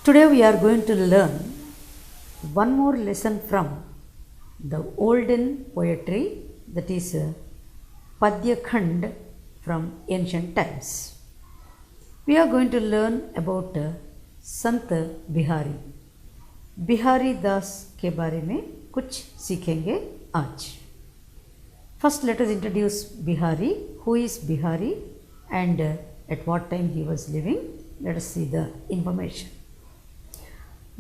Today we are going to learn one more lesson from the olden poetry, that is Padya Khand from ancient times. We are going to learn about Sant Bihari. Bihari दास के बारे में कुछ सीखेंगे आज. First let us introduce Bihari. Who is Bihari and at what time he was living? Let us see the information.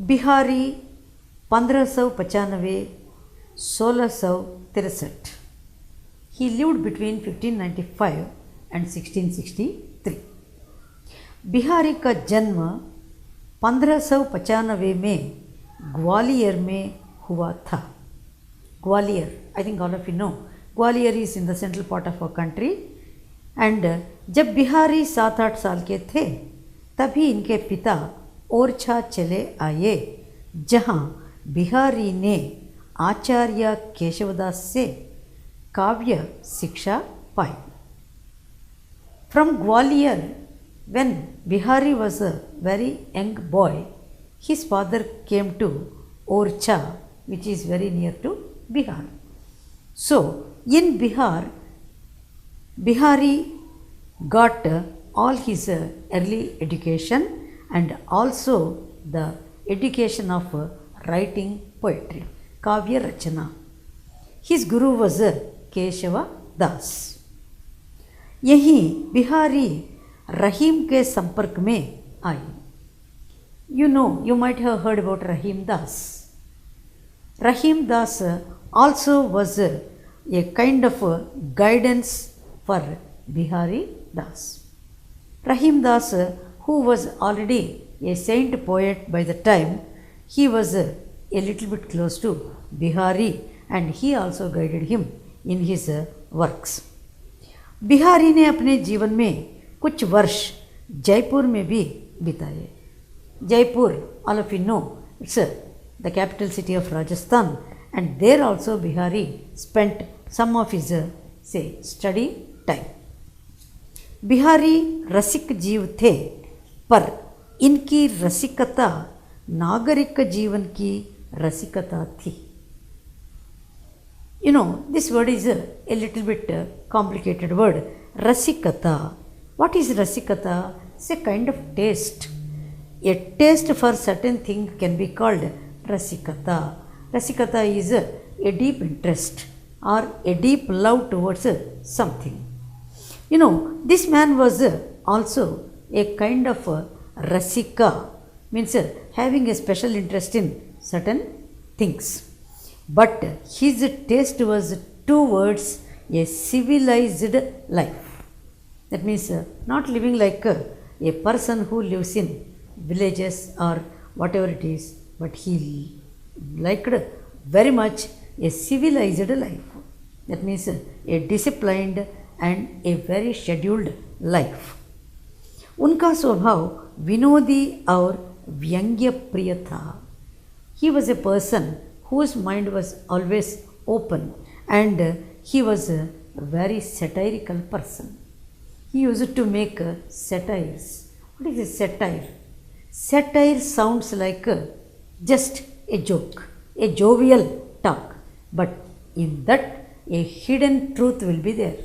Bihari 1595-1663. He lived between 1595 and 1663. Bihari का जन्म 1595 में ग्वालियर में हुआ था. Gwalior, I think all of you know, Gwalior is in the central part of our country. and जब बिहारी 7-8 साल के थे तभी इनके पिता ओरछा चले आए, जहाँ बिहारी ने आचार्य केशवदास से काव्य शिक्षा पाई. From Gwalior, when Bihari was a very young boy, his father came to Orcha, which is very near to Bihar. So, in Bihar, Bihari got all his early education and also the education of writing poetry, Kavya Rachana. His guru was Keshava Das. यहीं बिहारी रहीम के संपर्क में आई. You might have heard about Rahim Das. Rahim Das also was a kind of guidance for Bihari Das. Rahim Das, who was already a saint poet by the time, he was a little bit close to Bihari and he also guided him in his works. Bihari ने अपने जीवन में कुछ वर्ष जयपुर में भी बिताए. Jaipur, all of you know, it's the capital city of Rajasthan, and there also Bihari spent some of his study time. Bihari रसिक जीव थे, पर इनकी रसिकता नागरिक जीवन की रसिकता थी. This word is a little bit complicated word. Rasikata. What is rasikata? It's a kind of taste. A taste for certain thing can be called rasikata. Rasikata is a deep interest or a deep love towards something. This man was also a kind of rasika, means having a special interest in certain things. But his taste was towards a civilized life. That means not living like a person who lives in villages or whatever it is, but he liked very much a civilized life. That means a disciplined and a very scheduled life. उनका स्वभाव विनोदी और व्यंग्य प्रिय था. He was a person whose mind was always open and he was a very satirical person. He used to make satires. What is a satire? Satire sounds like just a joke, a jovial talk, but in that a hidden truth will be there.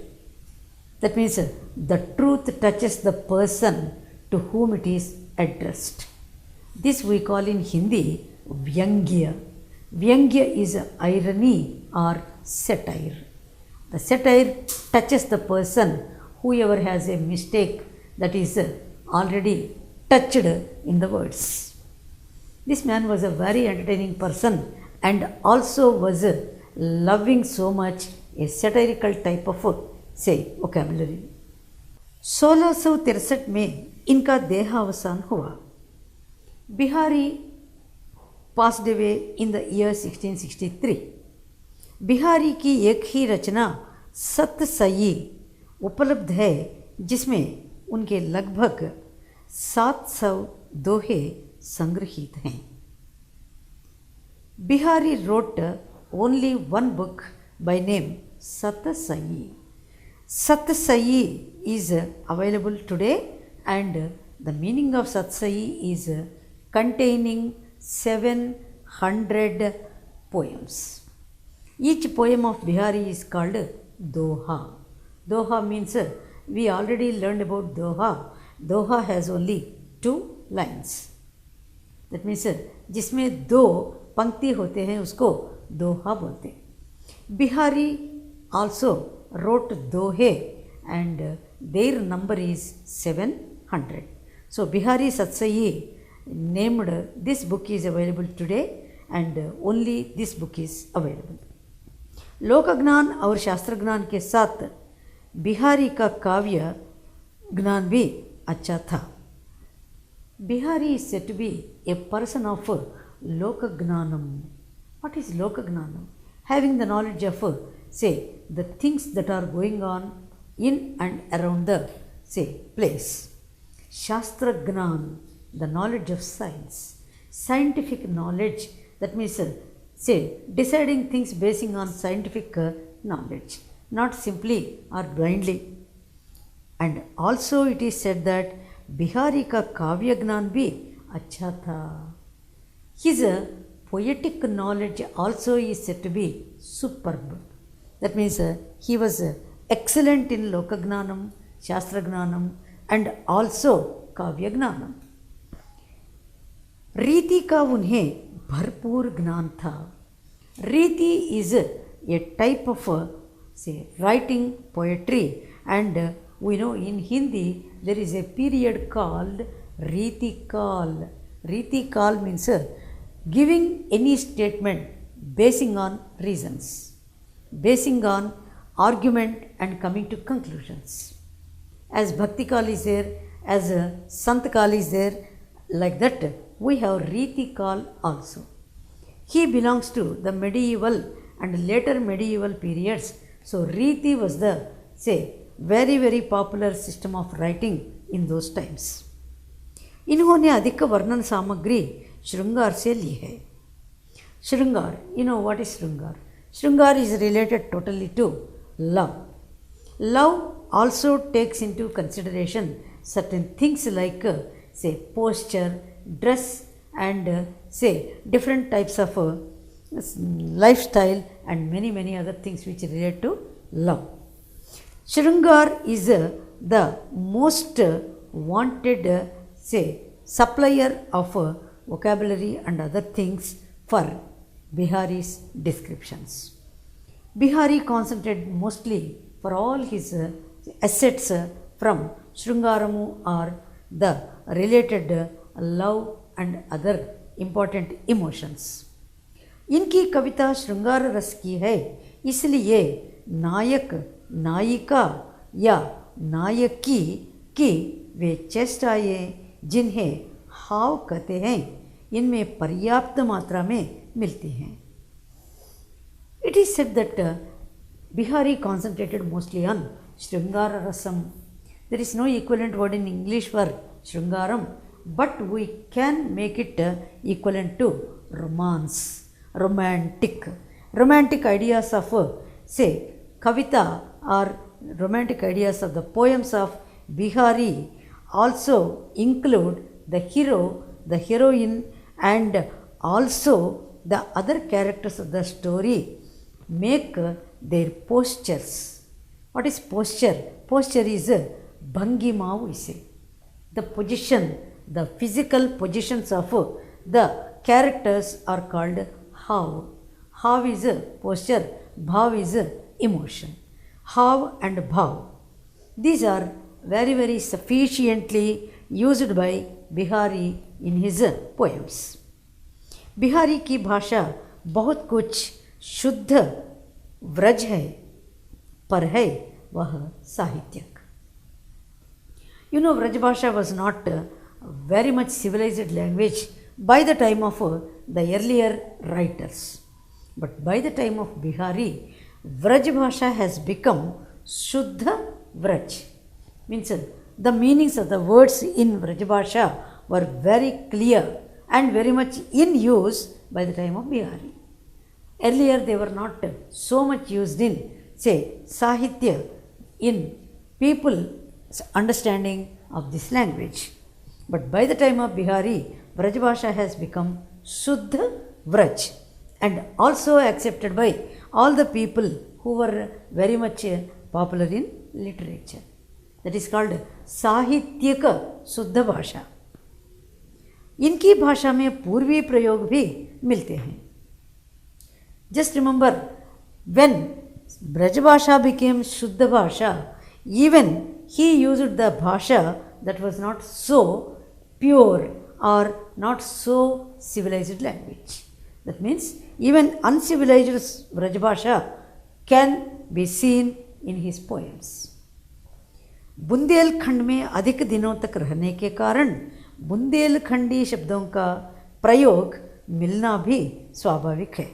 That means the truth touches the person to whom it is addressed. This we call in Hindi Vyangya. Vyangya is irony or satire. The satire touches the person, whoever has a mistake that is already touched in the words. This man was a very entertaining person and also was loving so much a satirical type of vocabulary. 1663 में इनका देहावसान हुआ. Bihari passed away in the year 1663. Bihari की एक ही रचना सतसई उपलब्ध है, जिसमें उनके लगभग 700 दोहे संग्रहित हैं. Bihari wrote only one book by name Satsai. Satsai is available today, and the meaning of Satsai is containing 700 poems. Each poem of Bihari is called Doha. Doha means we already learned about Doha. Doha has only 2 lines. That means जिसमें 2 पंक्ति होते हैं उसको दोहा बोलते हैं. Bihari also wrote dohe and their number is 700. So Bihari Satsayi named this book is available today and only this book is available. लोक ज्ञान और शास्त्र ज्ञान के साथ बिहारी का काव्य ज्ञान भी अच्छा था. Bihari is said to be a person of लोक ज्ञानम. What is लोक ज्ञानम? Having the knowledge of say the things that are going on in and around the say place. Shastra Gnan, the knowledge of science, scientific knowledge, that means say deciding things basing on scientific knowledge, not simply or blindly. And also it is said that Bihari ka kavya gnan bhi acha tha. His poetic knowledge also is said to be superb. That means he was excellent in Lokagnanam, Shastra Gnanam and also Kavya Gnanam. रीति का उन्हें भरपूर ज्ञान था. रीति is a type of say writing poetry and we know in Hindi there is a period called Riti Kal. Riti Kal means giving any statement basing on reasons, basing on argument and coming to conclusions. As Bhakti Kal is there, as Sant Kal is there, like that we have Riti Kal also. He belongs to the medieval and later medieval periods. So Riti was the say very popular system of writing in those times. इन्होंने अधिक वर्णन सामग्री श्रृंगार से ली है. श्रृंगार, you know what is श्रृंगार? श्रृंगार is related totally to love. Love also takes into consideration certain things like say posture, dress and say different types of lifestyle and many other things which relate to love. Shringar is the most wanted say supplier of vocabulary and other things for Bihari's descriptions. Bihari concentrated mostly for all his assets from Shringaramu or the related love and other important emotions. इनकी कविता श्रृंगार रस की है, इसलिए नायक नायिका या Nike की वे चेष्टाएँ जिन्हें हाव कहते हैं इनमें पर्याप्त मात्रा में मिलती हैं. It is said that Bihari concentrated mostly on Shringara Rasam. There is no equivalent word in English for Shringaram, but we can make it equivalent to romance, romantic. Romantic ideas of say Kavita or romantic ideas of the poems of Bihari also include the hero, the heroine and also the other characters of the story make their postures. What is posture? Posture is Bhangima we say. The position, the physical positions of the characters are called Hav. Hav is posture, Bhav is emotion. Hav and Bhav. These are very sufficiently used by Bihari in his poems. Bihari की भाषा बहुत कुछ शुद्ध व्रज है, पर है वह साहित्यक. You know, Vrajbhasha was not very much civilized language by the time of the earlier writers. But by the time of Bihari, Vrajbhasha has become Shuddha Vraj. Means the meanings of the words in Vrajbhasha were very clear and very much in use by the time of Bihari. Earlier they were not so much used in, say, Sahitya, in people's understanding of this language. But by the time of Bihari, Brajbhasha has become Shuddha Vraj and also accepted by all the people who were very much popular in literature. That is called Sahityaka Shuddha Bhasha. इनकी भाषा में पूर्वी प्रयोग भी मिलते हैं. Just remember, when Brajbhasha became Shuddha Bhasha, even he used the bhasha that was not so pure or not so civilized language. That means even uncivilized Brajbhasha can be seen in his poems. Bundelkhand में अधिक दिनों तक रहने के कारण बुंदेलखंडी शब्दों का प्रयोग मिलना भी स्वाभाविक है.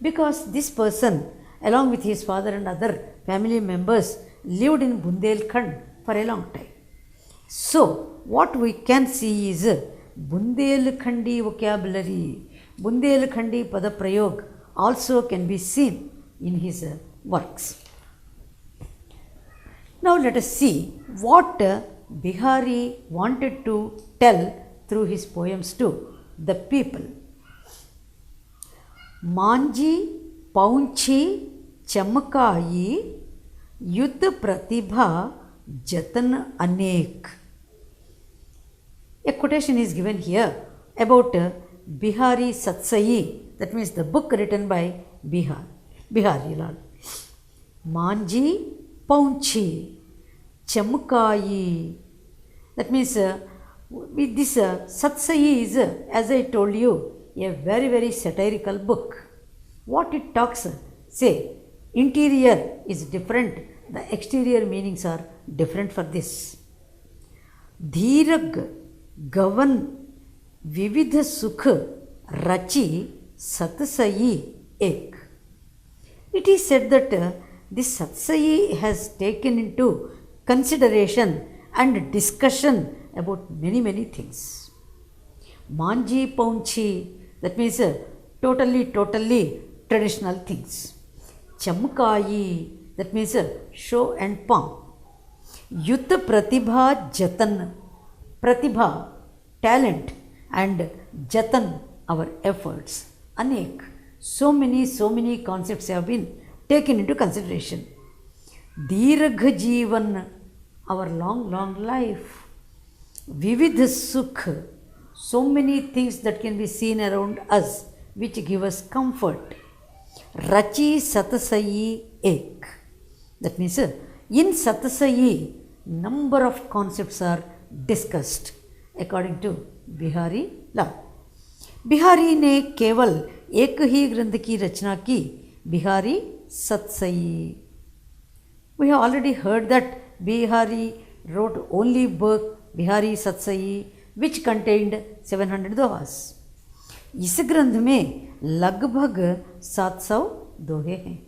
Because this person along with his father and other family members lived in Bundelkhand for a long time. So what we can see is Bundelkhandi vocabulary, Bundelkhandi Padaprayog also can be seen in his works. Now let us see what Bihari wanted to tell through his poems to the people. Manjhi पौंछी चमकाई युद्ध प्रतिभा जतन अनेक. A quotation is given here about Bihari Satsayi, that means the book written by Bihari Lal. Manjhi पौंछी चमकाई, that means with this Satsayi is, as I told you, a very very satirical book. What it talks, say, interior is different, the exterior meanings are different for this. धीरग गवन विविध सुख रचि सतसई एक. It is said that this Satsayi has taken into consideration and discussion about many things. Manji Paunchi, that means totally traditional things. Chamkayi, that means show and pomp. Yuddha Pratibha Jatan, Pratibha, talent, and Jatan, our efforts. Anek, so many concepts have been taken into consideration. Dirgha Jeevan, our long life. Vividh Sukh, so many things that can be seen around us which give us comfort. Rachi Satasayi Ek, that means in Satasayi number of concepts are discussed according to Bihari Lal. Bihari ने केवल एक ही ग्रंथ की रचना की, Bihari Satsai. We have already heard that Bihari wrote only book Bihari Satsai which contained 700 दोहास. इस ग्रंथ में लगभग 700 दोहे हैं.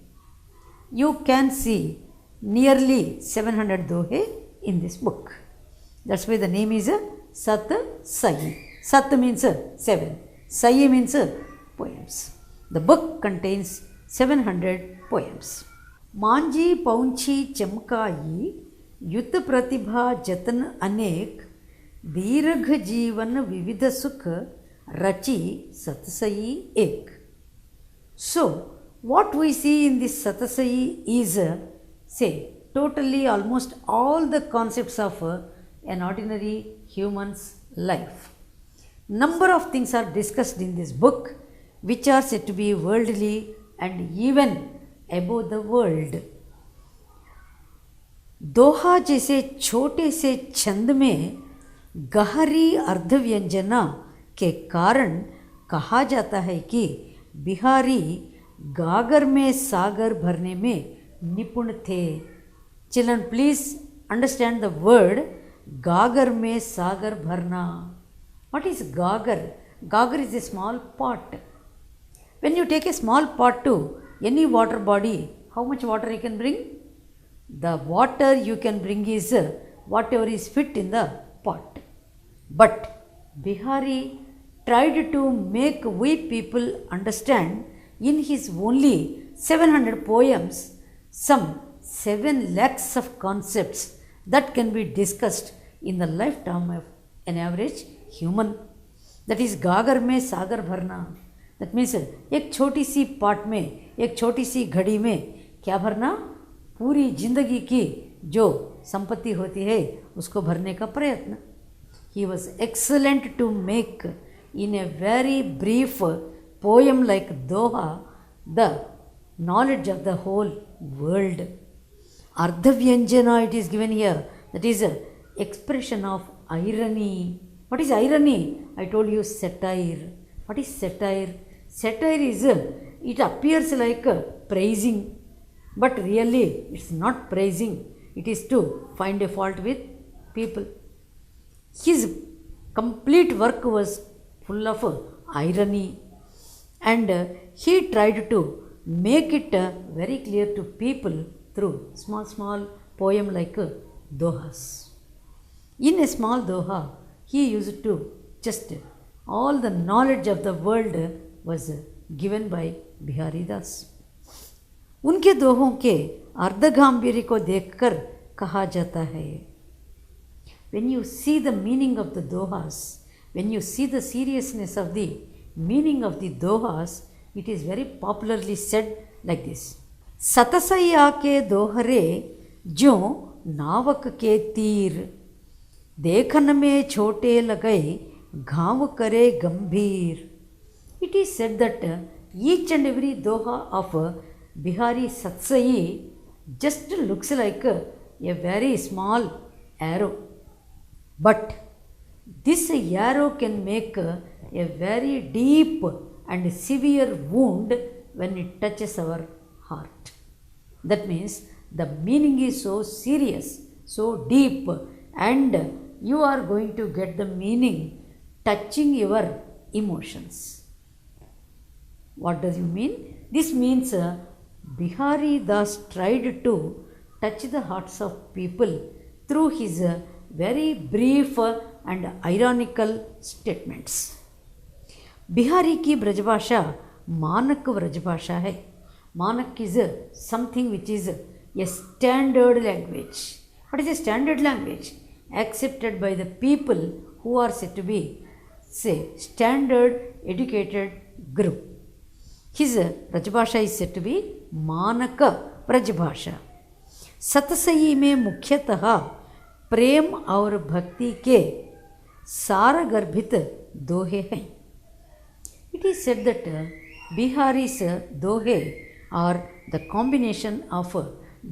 You can see nearly 700 दोहे in this book. That's why the name is Sat Sai. Sat means 7. Sai means poems. The book contains 700 poems. Manjhi पौंछी चमकाई युद्ध प्रतिभा जतन अनेक दीर्घ जीवन विविध सुख रचि सतसई एक. So what we see in this Satasai is say totally almost all the concepts of an ordinary human's life. Number of things are discussed in this book which are said to be worldly and even above the world. दोहा जैसे छोटे से छंद में गहरी अर्ध व्यंजना के कारण कहा जाता है कि बिहारी गागर में सागर भरने में निपुण थे. Children, please understand the word गागर में सागर भरना. What is गागर? Gagar is a small pot. When you take a small pot to any water body, how much water you can bring? The water you can bring is whatever is fit in the pot. But Bihari tried to make we people understand in his only 700 poems some 7 lakhs of concepts that can be discussed in the lifetime of an average human. That is गागर में सागर भरना। That means एक छोटी सी pot में, एक छोटी सी घड़ी में क्या भरना, पूरी जिंदगी की जो संपत्ति होती है उसको भरने का प्रयत्न। He was excellent to make in a very brief poem like doha the knowledge of the whole world. Ardhavyanjana it is given here, that is a expression of irony. What is irony? I told you satire. What is satire? Satire is, it appears like praising, but really it's not praising, it is to find a fault with people. His complete work was full of irony, and he tried to make it very clear to people through small poem like dohas. In a small doha, he used to just all the knowledge of the world was given by Bihari Das. उनके दोहों के अर्धगांभीर्य को देखकर कहा जाता है, when you see the meaning of the dohas, when you see the seriousness of the meaning of the dohas, it is very popularly said like this: सतसैया के दोहरे जो नावक के तीर, देखन में छोटे लगे घाव करे गंभीर. It is said that each and every doha of Bihari Satsai just looks like a very small arrow, but this arrow can make a very deep and severe wound when it touches our heart. That means the meaning is so serious, so deep, and you are going to get the meaning touching your emotions. What does it mean? This means Bihari Das tried to touch the hearts of people through his very brief and ironical statements. Bihari की ब्रजभाषा मानक ब्रजभाषा है. Manak is something which is a standard language. What is a standard language? Accepted by the people who are said to be say standard educated group. His Brajbhasha is said to be manak Brajbhasha. Satsai में मुख्यतः प्रेम और भक्ति के सारगर्भित दोहे हैं. It is said that Bihari's dohe are the combination of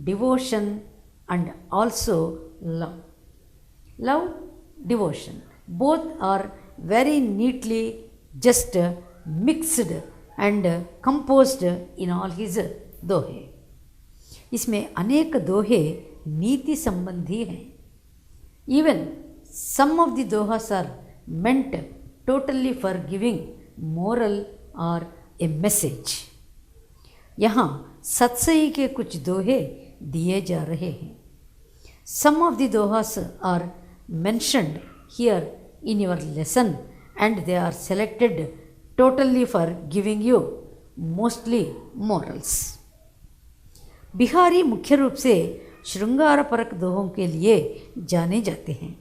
devotion and also love. Love, devotion, both are very neatly just mixed and composed in all his dohe. इसमें अनेक दोहे नीति संबंधी हैं. Even some of the dohas are meant totally for giving moral or a message. यहाँ सत्सई के कुछ दोहे दिए जा रहे हैं. Some of the dohas are mentioned here in your lesson and they are selected totally for giving you mostly morals. Bihari मुख्य रूप से श्रृंगार परक दोहों के लिए जाने जाते हैं.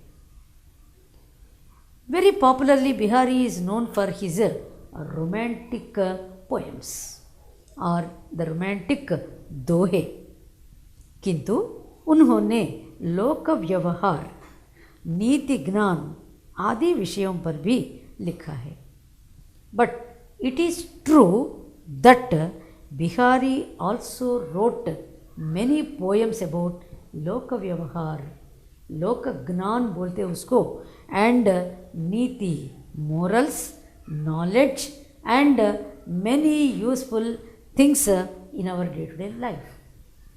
Very popularly, Bihari is known for his romantic poems or the romantic दोहे. किंतु उन्होंने लोक व्यवहार, नीति ज्ञान आदि विषयों पर भी लिखा है. But it is true that Bihari also wrote many poems about लोक व्यवहार, लोक ज्ञान बोलते उसको, and नीति, morals, knowledge, and many useful things in our day-to-day life.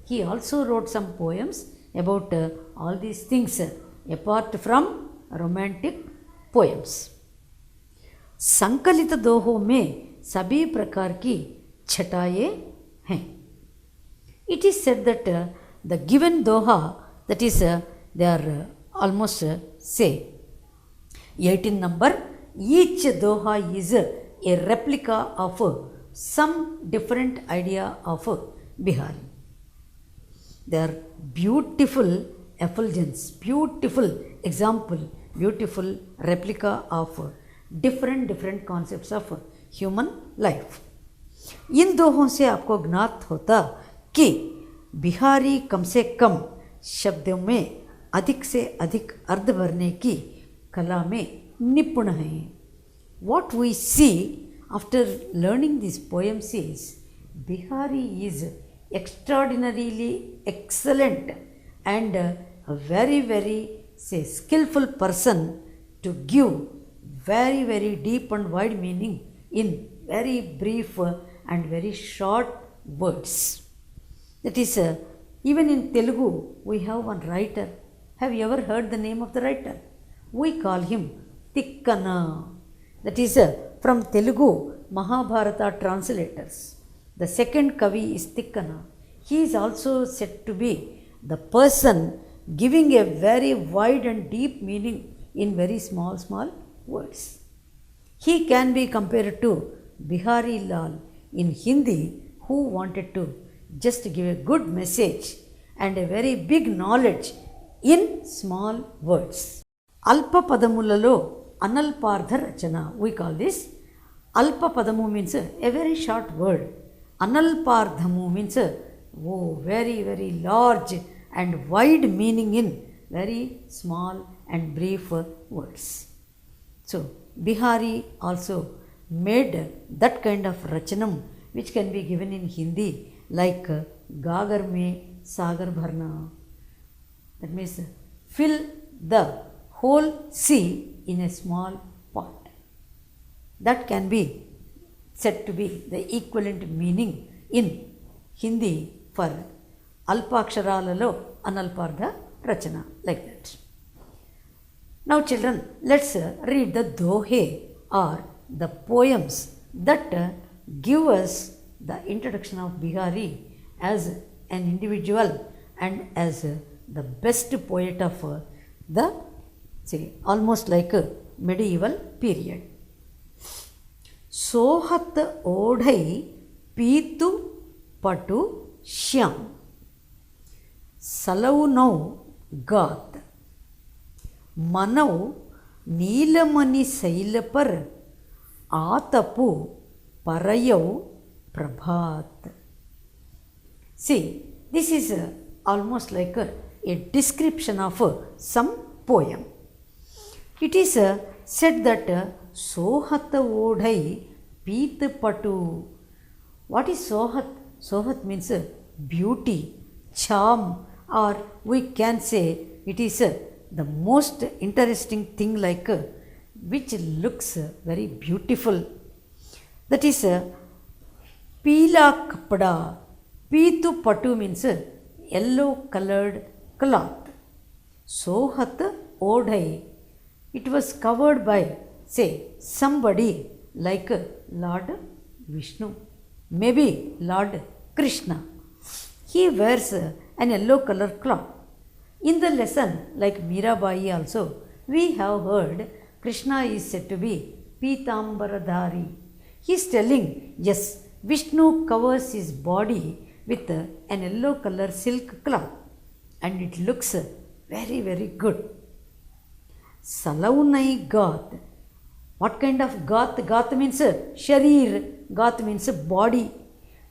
He also wrote some poems about all these things apart from romantic poems. संकलित दोहों में सभी प्रकार की छटाएं हैं. It is said that the given doha, that is they are almost say 18 number, each doha is a replica of some different idea of Bihari. They are beautiful effulgence, beautiful example, beautiful replica of different concepts of human life. इन दोहों से आपको ज्ञात होता कि बिहारी कम से कम शब्दों में अधिक से अधिक अर्थ भरने की कला में निपुण हैं। What we see after learning these poems is Bihari is extraordinarily excellent and a very say skillful person to give very deep and wide meaning in very brief and very short words. That is, even in Telugu we have one writer. Have you ever heard the name of the writer? We call him Tikkana. That is, from Telugu Mahabharata translators. The second Kavi is Tikkana. He is also said to be the person giving a very wide and deep meaning in very small words. He can be compared to Bihari Lal in Hindi, who wanted to just give a good message and a very big knowledge in small words. Alpa Padamulalo Analpardha Rachana. We call this Alpa Padamu means a very short word. Analpardhamu means very large and wide meaning in very small and brief words. So Bihari also made that kind of rachanam which can be given in Hindi like Gagar mein Sagar bharna. That means fill the whole sea in a small pot. That can be said to be the equivalent meaning in Hindi for Alpaksharaలలో Analpardha Rachana, like that. Now children, let's read the dohe or the poems that give us the introduction of Bihari as an individual and as the best poet of the almost like a medieval period. Sohat odhai pitu patu shyam Salau nau गात मनव नीलमणि शैल पर आतपु परयौ प्रभात. See, this is almost like a description of some poem. It is said that Sohat odhai peet patu. What is Sohat? Sohat means beauty, charm, or we can say it is the most interesting thing like which looks very beautiful. That is Pila Kapada. Pitu Patu means yellow colored cloth. Sohat Odhai. It was covered by, say, somebody like Lord Vishnu, maybe Lord Krishna. He wears an yellow color cloth. In the lesson, like Mirabai also, we have heard Krishna is said to be Pitambaradhari. He is telling, yes, Vishnu covers his body with an yellow color silk cloth and it looks very good. Salaunai Gath. What kind of Gath? Gath means Sharir. Gath means body.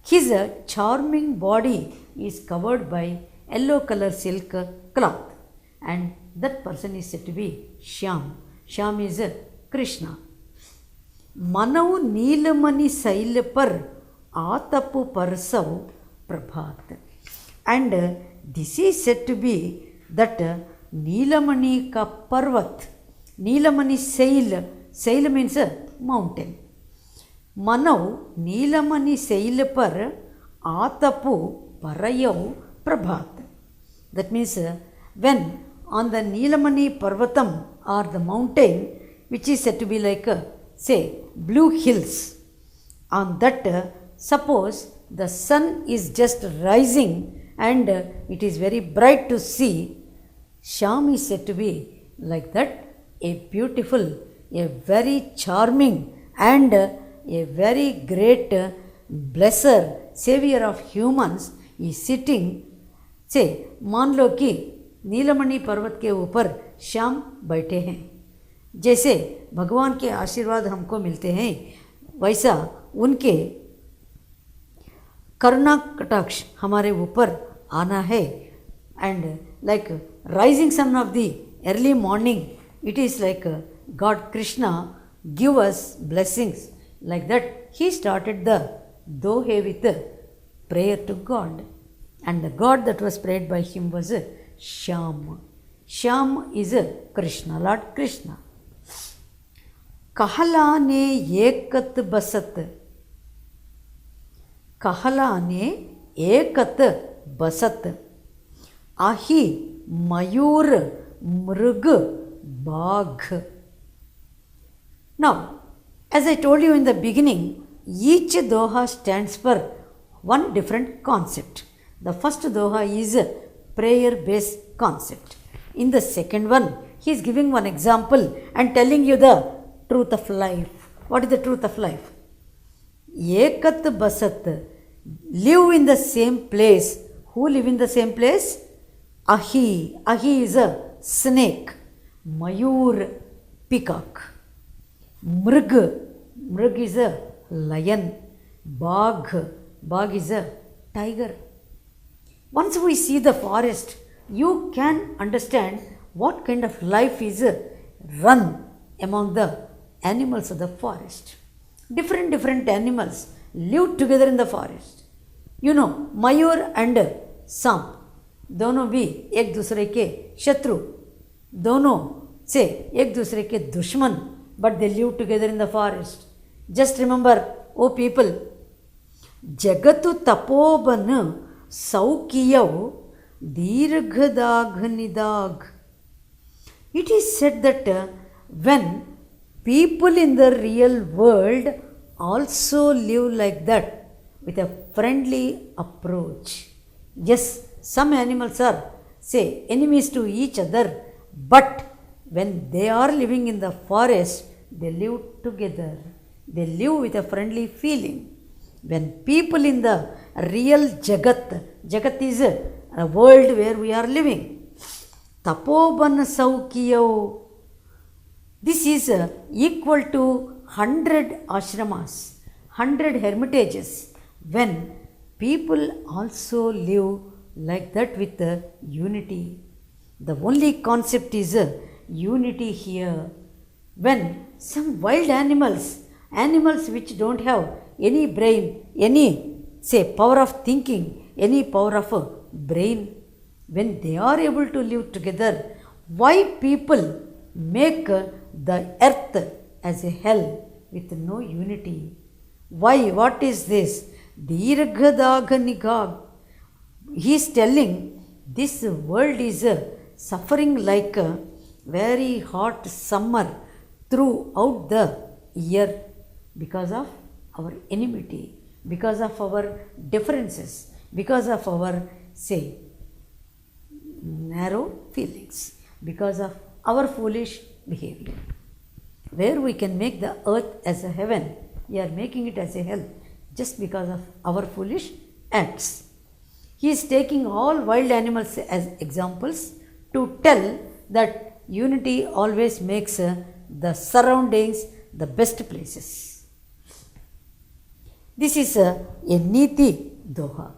His charming body is covered by yellow color silk cloth and that person is said to be Shyam. Shyam is Krishna. Manav Neelamani Sail par Atapu Parsav Prabhat. And this is said to be that Neelamani ka Parvat. Neelamani Sail. Sail means mountain. Manav Neelamani Sail par Atapu Parayau Prabhat. That means when on the Neelamani Parvatam or the mountain which is said to be like say blue hills, on that suppose the sun is just rising and it is very bright to see, Shyam is said to be like that, a beautiful, a very charming and a very great blesser, savior of humans is sitting. से मान लो कि नीलमणि पर्वत के ऊपर श्याम बैठे हैं. जैसे भगवान के आशीर्वाद हमको मिलते हैं, वैसा उनके करुणा कटाक्ष हमारे ऊपर आना है. And like rising son of the early morning, it is like God Krishna give us blessings. Like that, he started the Dohe with a prayer to God. And the God that was prayed by him was Shyam. Shyam is Krishna, Lord Krishna. Kahalane ekat basat. Kahalane ekat basat. Ahi mayur mrug bagh. Now, as I told you in the beginning, each doha stands for one different concept. The first doha is a prayer-based concept. In the second one, he is giving one example and telling you the truth of life. What is the truth of life? Ekat basat, live in the same place. Who live in the same place? Ahi. Ahi is a snake. Mayur, peacock. Mrug, mrug is a lion. Bagh, bagh is a tiger. Once we see the forest, you can understand what kind of life is run among the animals of the forest. Different animals live together in the forest. You know, mayur and सांप दोनों भी एक दूसरे के शत्रु, दोनों से एक दूसरे के दुश्मन, but they live together in the forest. Just remember, oh people, Jagat Tapovan सौकियौ दीर्घदाघ निदाघ. It is said that when people in the real world also live like that with a friendly approach. Yes, some animals are, say, enemies to each other, but when they are living in the forest, they live together. They live with a friendly feeling. When people in the real Jagat, Jagat is a world where we are living, Tapoban Saukiyo, this is equal to 100 ashramas, 100 hermitages. When people also live like that with unity. The only concept is unity here. When some wild animals, animals which don't have any brain, any, say, power of thinking, any power of brain, when they are able to live together, why people make the earth as a hell with no unity? Why? What is this? Dirghadagha nigag. He is telling this world is suffering like a very hot summer throughout the year because of our enmity, because of our differences, because of our, say, narrow feelings, because of our foolish behavior. Where we can make the earth as a heaven, we are making it as a hell just because of our foolish acts. He is taking all wild animals as examples to tell that unity always makes the surroundings the best places. This is a Niti Doha.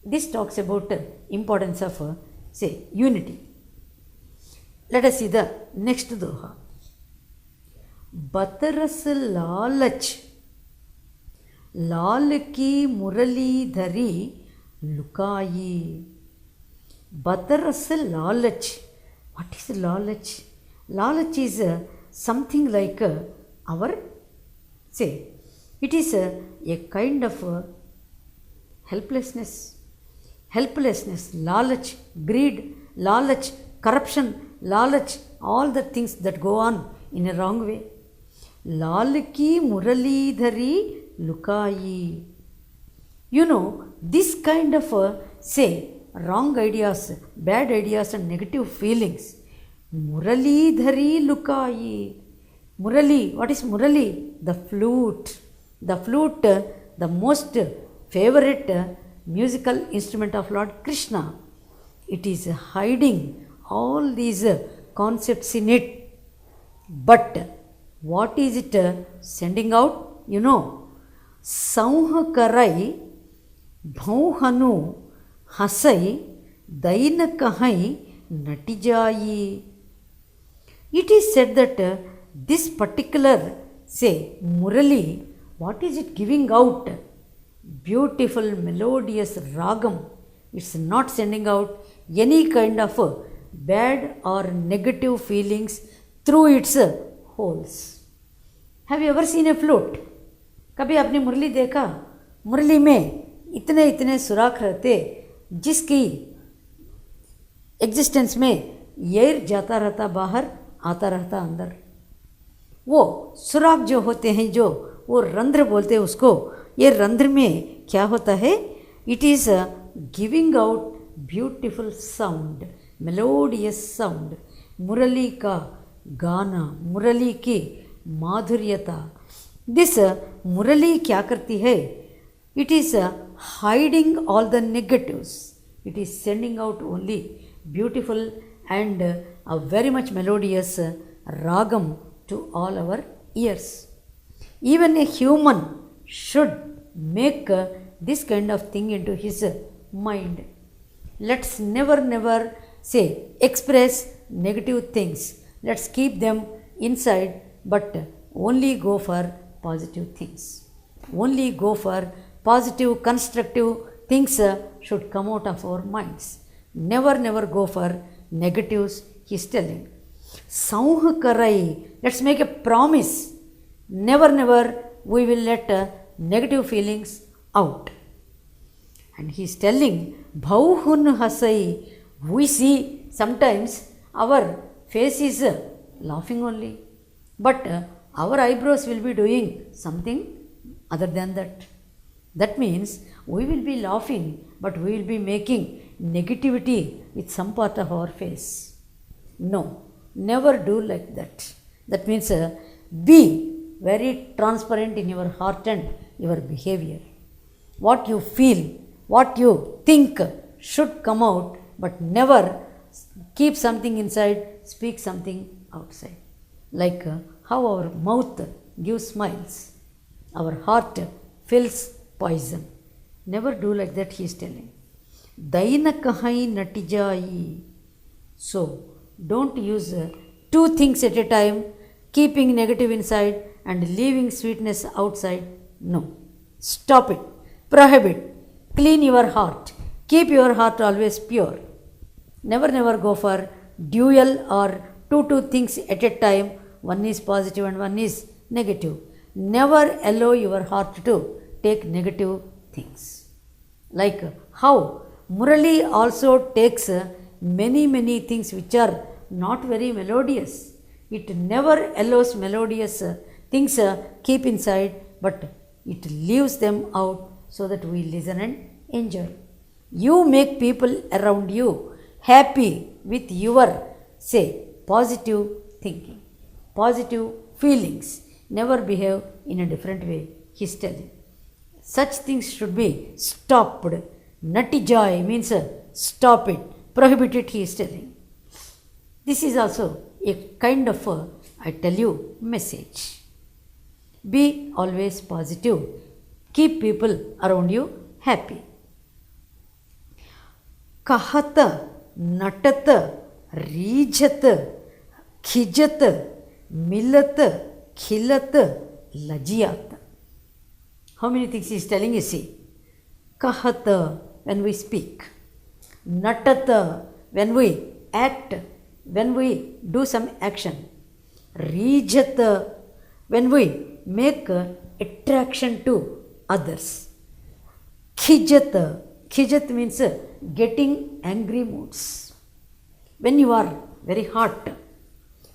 This talks about importance of, say, unity. Let us see the next Doha. Bataras lalach, लाल की मुरली धरी लुकाई. Batarasa lalach. What is lalach? Lalach is something like our, say, it is a kind of helplessness. Helplessness, lalach, greed, lalach, corruption, lalach, all the things that go on in a wrong way. Lal ki murali dhari lukai. You know, this kind of, say, wrong ideas, bad ideas and negative feelings. Murali dhari lukai. Murali, what is Murali? The flute. The flute, the most favorite musical instrument of Lord Krishna. It is hiding all these concepts in it. But what is it sending out? You know, संह करई भौहनु हसई then कहई नटी जाई. It is said that this particular, say, Murali, what is it giving out? Beautiful, melodious ragam. It's not sending out any kind of bad or negative feelings through its holes. Have you ever seen a flute? कभी आपने मुरली देखा? मुरली में इतने इतने सुराख रहते जिसकी existence में एयर जाता रहता बाहर, आता रहता अंदर. वो सुराख जो होते हैं, जो वो रंध्र बोलते हैं उसको, ये रंध्र में क्या होता है? It is giving out beautiful sound, melodious sound. मुरली का गाना, मुरली की माधुर्यता. दिस मुरली क्या करती है? It is hiding all the negatives. It is sending out only beautiful and a very much melodious ragam to all our ears. Even a human should make this kind of thing into his mind. Let's never say express negative things. Let's keep them inside, but only go for positive things. Only go for positive, constructive things should come out of our minds. Never go for negatives, he is telling. Sauh karai, let's make a promise. Never we will let negative feelings out. And he is telling, bhauhun hasai, we see sometimes our face is laughing only, but our eyebrows will be doing something other than that. That means we will be laughing, but we will be making negativity with some part of our face. No, never do like that. That means be very transparent in your heart and your behavior. What you feel, what you think should come out, but never keep something inside, speak something outside. Like how our mouth gives smiles, our heart fills poison. Never do like that, he is telling. Daina kahai natijai. So, don't use two things at a time, keeping negative inside and leaving sweetness outside. No. Stop it. Prohibit. Clean your heart. Keep your heart always pure. Never go for dual or two things at a time. One is positive and one is negative. Never allow your heart to take negative things. Like how Murali also takes many things which are not very melodious. It never allows melodious things keep inside, but it leaves them out so that we listen and enjoy. You make people around you happy with your, say, positive thinking, positive feelings. Never behave in a different way, he is telling. Such things should be stopped. Natijai means stop it, prohibit it, he is telling. This is also a kind of I tell you, message. Be always positive. Keep people around you happy. Kahata, natata, rijata, khijata, milata, khilata, lajiyata. How many things he is telling you? See. Kahata, when we speak. Natata, when we act, when we do some action. Rijata, when we make attraction to others. Khijata, khijat means getting angry moods. When you are very hot.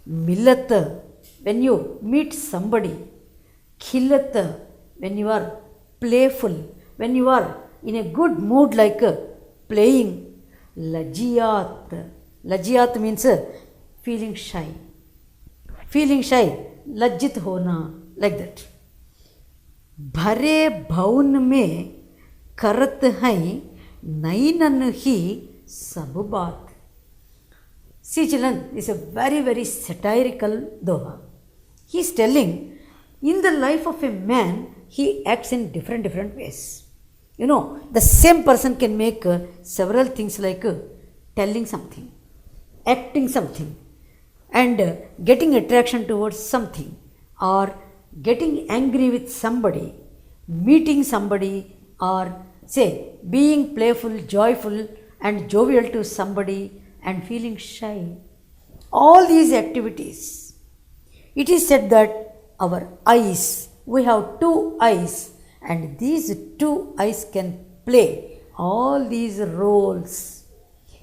Milata, when you meet somebody. Khilata, when you are playful, when you are in a good mood like playing. Lajiyat, lajiyat means feeling shy. Feeling shy, lajjit hona, like that. Bhare bhaun mein karat hai nainan hi sab baat. See children, this is a very satirical doha. He is telling, in the life of a man, he acts in different ways. You know, the same person can make several things like telling something, acting something, and getting attraction towards something, or getting angry with somebody, meeting somebody, or say being playful, joyful, and jovial to somebody, and feeling shy. All these activities. It is said that our eyes, we have two eyes, and these two eyes can play all these roles.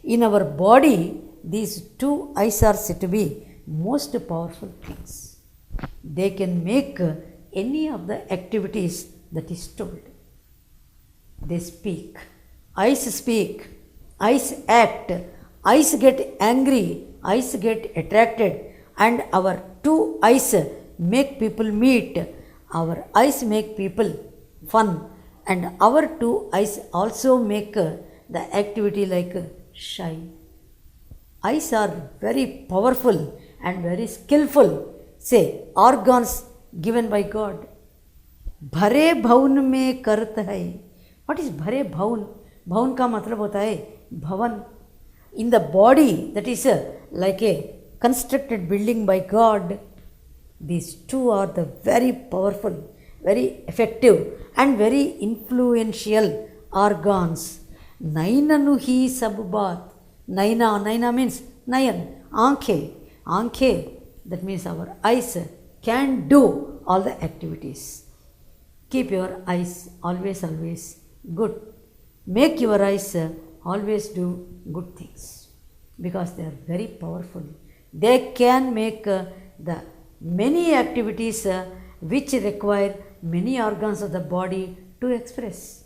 In our body, these two eyes are said to be most powerful things. They can make any of the activities that is told. They speak. Eyes speak. Eyes act. Eyes get angry. Eyes get attracted. And our two eyes make people meet. Our eyes make people fun. And our two eyes also make the activity like shy. Eyes are very powerful and very skillful, say, organs given by God. भरे भवन में करत है. What is भरे भवन? भवन का मतलब होता है भवन. In the body, that is like a constructed building by God. These two are the very powerful, very effective, and very influential organs. Nainanu hi sab baat. Naina means nayan, aankhe. Aankhe, that means our eyes can do all the activities. Keep your eyes always good. Make your eyes always do good things, because they are very powerful. They can make the many activities which require many organs of the body to express.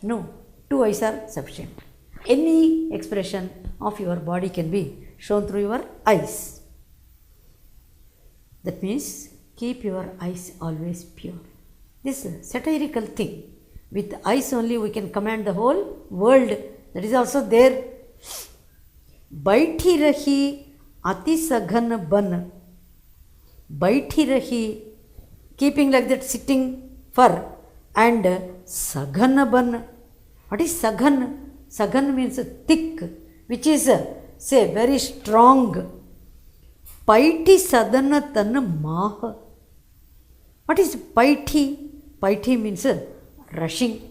No, two eyes are sufficient. Any expression of your body can be shown through your eyes. That means keep your eyes always pure. This satirical thing. With eyes only we can command the whole world. That is also there. Baiti rahi ati saghan ban. Baiti rahi, keeping like that, sitting for, and saghan ban. What is saghan? Saghan means thick, which is say very strong. Paiti sadana tan mah. What is paiti? Paiti means rushing.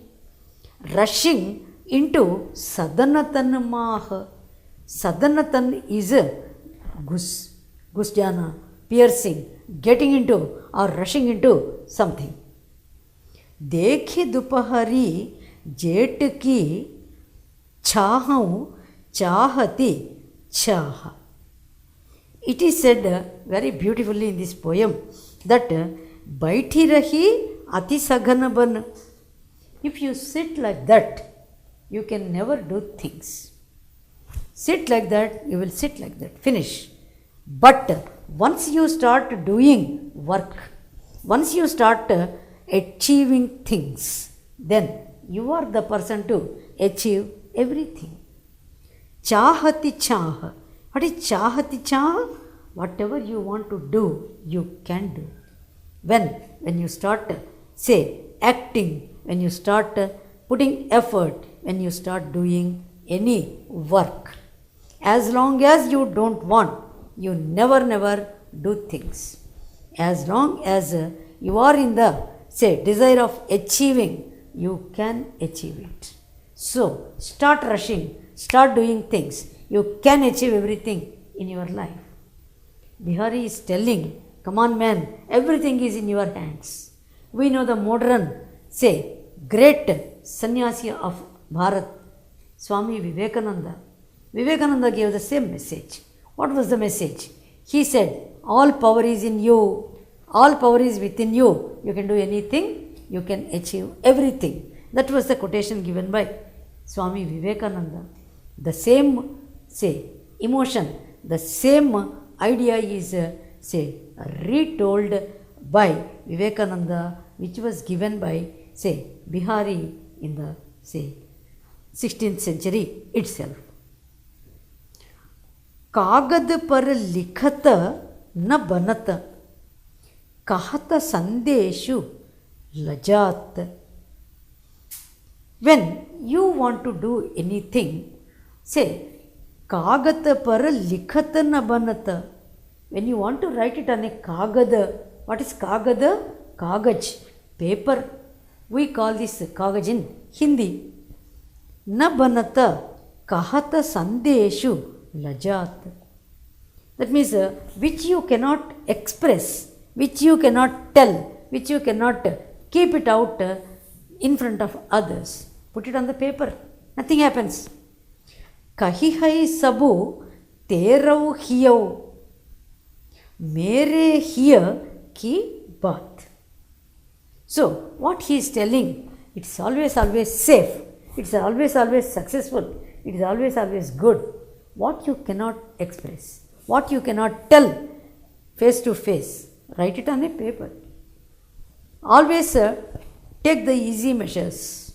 Rushing into sadanatan mah. Sadanatan is gusjana, piercing, getting into or rushing into something. Dekhe dupahari जेठ की छाहूं चाहती चाह. It is said very beautifully in this poem that baiti rahi ati saghan ban. If you sit like that, you can never do things. Sit like that, you will sit like that, finish. But once you start doing work, once you start achieving things, then you are the person to achieve everything. Chahati chah. What is chahati chah? Whatever you want to do, you can do. When you start, say, acting, when you start putting effort, when you start doing any work, as long as you don't want, you never do things. As long as you are in the, say, desire of achieving, you can achieve it. So, start rushing, start doing things. You can achieve everything in your life. Bihari is telling, come on man, everything is in your hands. We know the modern, say, great sannyasi of Bharat, Swami Vivekananda. Vivekananda gave the same message. What was the message? He said, all power is in you, all power is within you. You can do anything, you can achieve everything. That was the quotation given by Swami Vivekananda. The same, say, emotion, the same idea is, say, retold by Vivekananda, which was given by, say, Bihari in the, say, 16th century itself. कागद पर लिखत न बनत. kahata sandeshu lajat. When you want to do anything, say kagata par likhata na banata. When you want to write it on a kagada, what is kagada? Kagaj, paper. We call this kagaj in Hindi. Na banata kahata sandeshu lajat. That means which you cannot express, which you cannot tell, which you cannot keep it out in front of others. Put it on the paper. Nothing happens. Kahi hai sabu terau hiyau. Mere hiya ki baat. So, what he is telling, it's always safe. It's always successful. It is always good. What you cannot express, what you cannot tell face to face, write it on a paper. Always take the easy measures.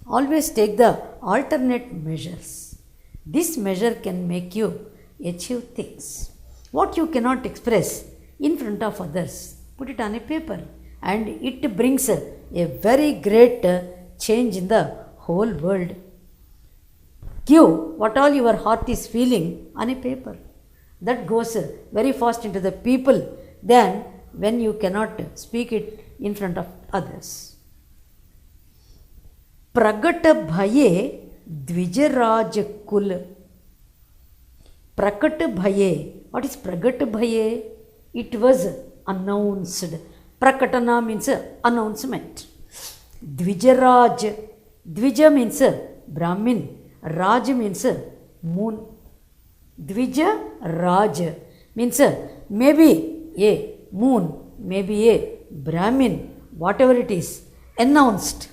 Always take the alternate measures. This measure can make you achieve things. What you cannot express in front of others, put it on a paper, and it brings a very great change in the whole world. Give what all your heart is feeling on a paper. That goes very fast into the people than when you cannot speak it in front of others. Pragata bhaye dvijaraj kul. Prakata bhaye. What is Prakata bhaye? It was announced. Prakatana means announcement. Dvijaraj. Dvija means Brahmin. Raj means moon. Dvija Raj means maybe a moon, maybe a Brahmin, whatever it is, announced.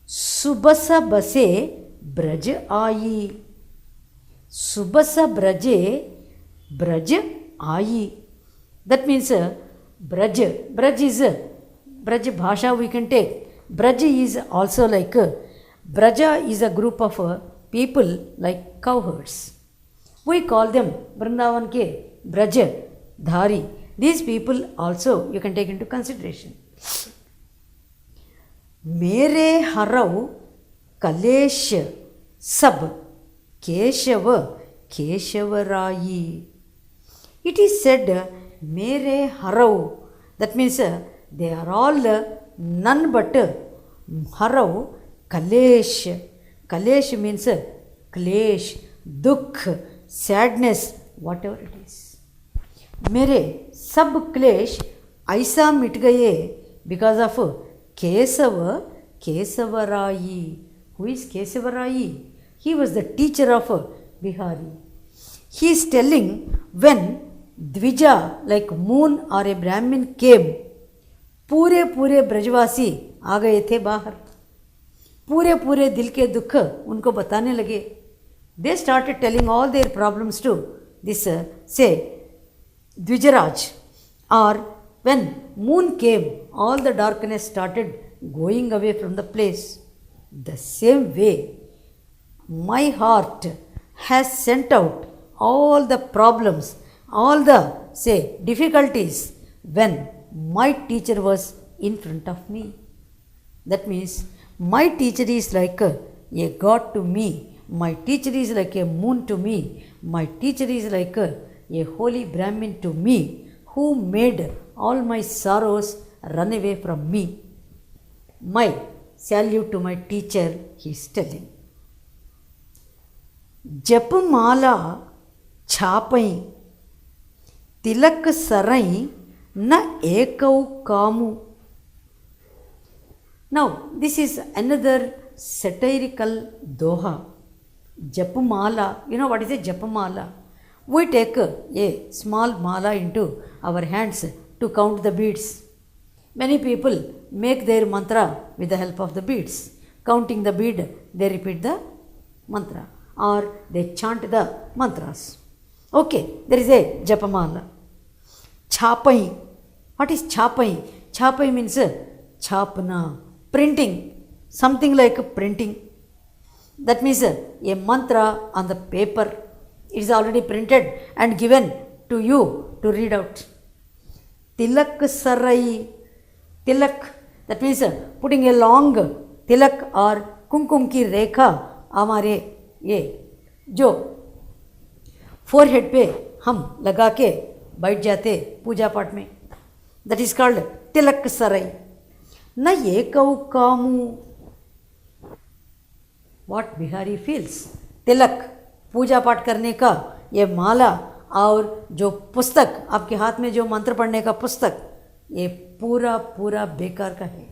Subasa base braj aayi. Subasa braje braj aayi. That means braj. Braj is braj bhasha we can take. Braj is also like Braja is a group of people like cowherds. We call them Vrindavan ke Braja Dhari. These people also you can take into consideration. Mere harau kalesh sab keshava keshavarayi. It is said mere harau. That means they are all none but harau. Kalesh. Kalesh means klesh, dukh, sadness, whatever it is. Mere sab klesh aisa mit gaye because of Kesava Kesavarayi. Who is Kesavarayi? He was the teacher of Bihari. He is telling when Dvija, like moon or a Brahmin came, पूरे ब्रजवासी आ गए थे बाहर. पूरे दिल के दुख उनको बताने लगे. They started telling all their problems to this say Dvijaraj. Or when moon came, all the darkness started going away from the place. The same way my heart has sent out all the problems, all the say difficulties when my teacher was in front of me. That means my teacher is like a God to me. My teacher is like a moon to me. My teacher is like a holy Brahmin to me, who made all my sorrows run away from me. My salute to my teacher, he is telling. Japamala chapai tilak sarai na ekau kamu. Now, this is another satirical doha. Japamala. You know what is a Japamala? We take a small mala into our hands to count the beads. Many people make their mantra with the help of the beads. Counting the bead, they repeat the mantra or they chant the mantras. Okay, there is a Japamala. Chapai. What is chapai? Chapai means chapna. Printing. Something like printing. That means a mantra on the paper. It is already printed and given to you to read out. tilak sarai. Tilak, that means putting a long tilak or kumkum ki rekha हमारे ये जो forehead पे हम लगा के बैठ जाते पूजा पाठ में, दैट इज कॉल्ड तिलक सराय. न एकौ कामू, व्हाट बिहारी फील्स. तिलक पूजा पाठ करने का, ये माला और जो पुस्तक आपके हाथ में, जो मंत्र पढ़ने का पुस्तक, ये पूरा पूरा बेकार का है.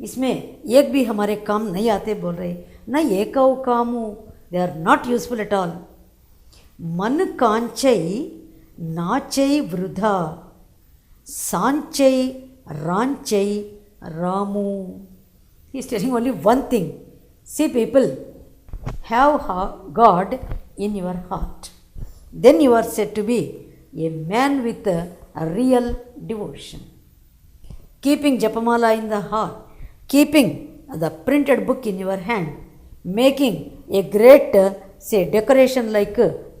इसमें एक भी हमारे काम नहीं आते बोल रहे. न एकौ कामू, they are not useful at all. मन कांचै नाचै वृथा, सांचै रांचै Ramu. He is telling only one thing. See people, have God in your heart. Then you are said to be a man with a real devotion. Keeping Japamala in the heart, keeping the printed book in your hand, making a great, say, decoration like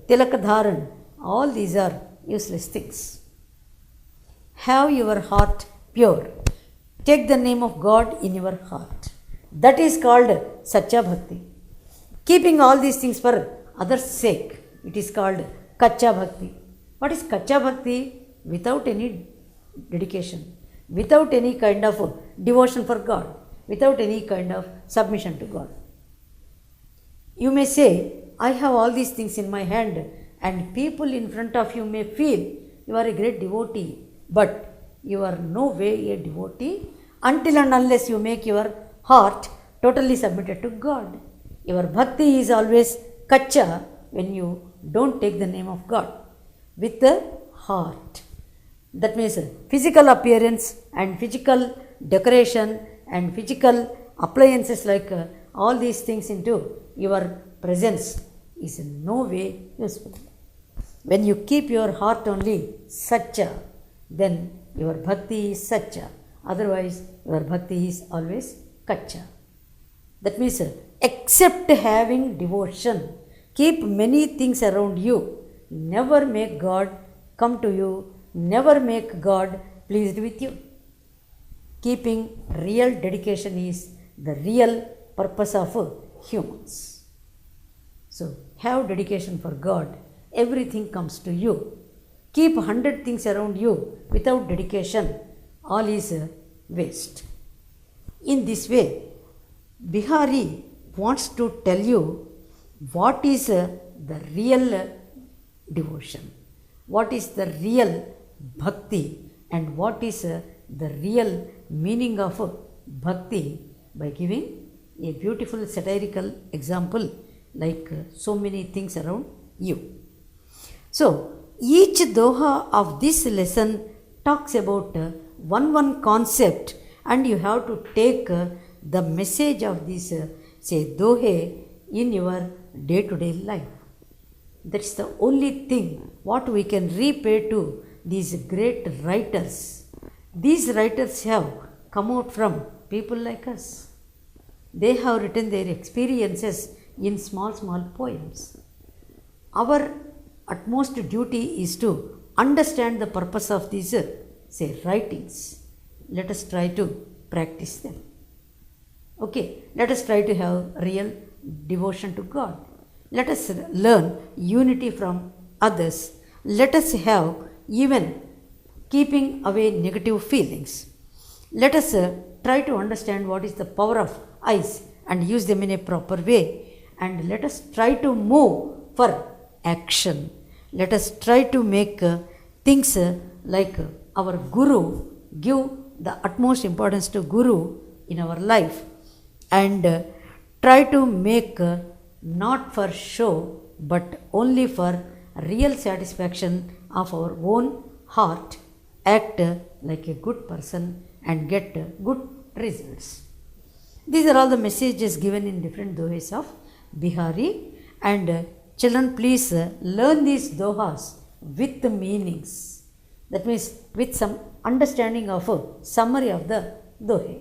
Tilak Dharan, all these are useless things. Have your heart pure. Take the name of God in your heart. That is called Satya Bhakti. Keeping all these things for others' sake, it is called Kacha Bhakti. What is Kacha Bhakti? Without any dedication, without any kind of devotion for God, without any kind of submission to God. You may say, I have all these things in my hand, and people in front of you may feel you are a great devotee, but you are no way a devotee until and unless you make your heart totally submitted to God. Your bhakti is always kacha when you don't take the name of God with the heart. That means physical appearance and physical decoration and physical appliances like all these things into your presence is in no way useful. When you keep your heart only Satya, then your bhakti is Satya. Otherwise, your bhakti is always Kacha. That means, except having devotion, keep many things around you. Never make God come to you. Never make God pleased with you. Keeping real dedication is the real purpose of humans. So, have dedication for God. Everything comes to you. Keep 100 things around you without dedication. All is waste. In this way, Bihari wants to tell you what is the real devotion, what is the real bhakti, and what is the real meaning of bhakti by giving a beautiful satirical example like so many things around you. So, each doha of this lesson talks about one concept, and you have to take the message of this say dohe in your day-to-day life. That's the only thing what we can repay to these great writers. These writers have come out from people like us. They have written their experiences in small poems. Our utmost duty is to understand the purpose of these say writings. Let us try to practice them. Okay, let us try to have real devotion to God. Let us learn unity from others. Let us have even keeping away negative feelings. Let us try to understand what is the power of eyes and use them in a proper way. And let us try to move for action. Let us try to make things like our Guru, give the utmost importance to Guru in our life, and try to make not for show but only for real satisfaction of our own heart, act like a good person and get good results. These are all the messages given in different dohas of Bihari, and children, please learn these dohas with the meanings. That means with some understanding of a summary of the dohe.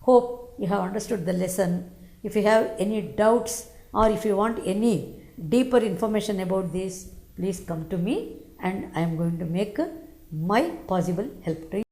Hope you have understood the lesson. If you have any doubts or if you want any deeper information about this, please come to me and I am going to make my possible help to you.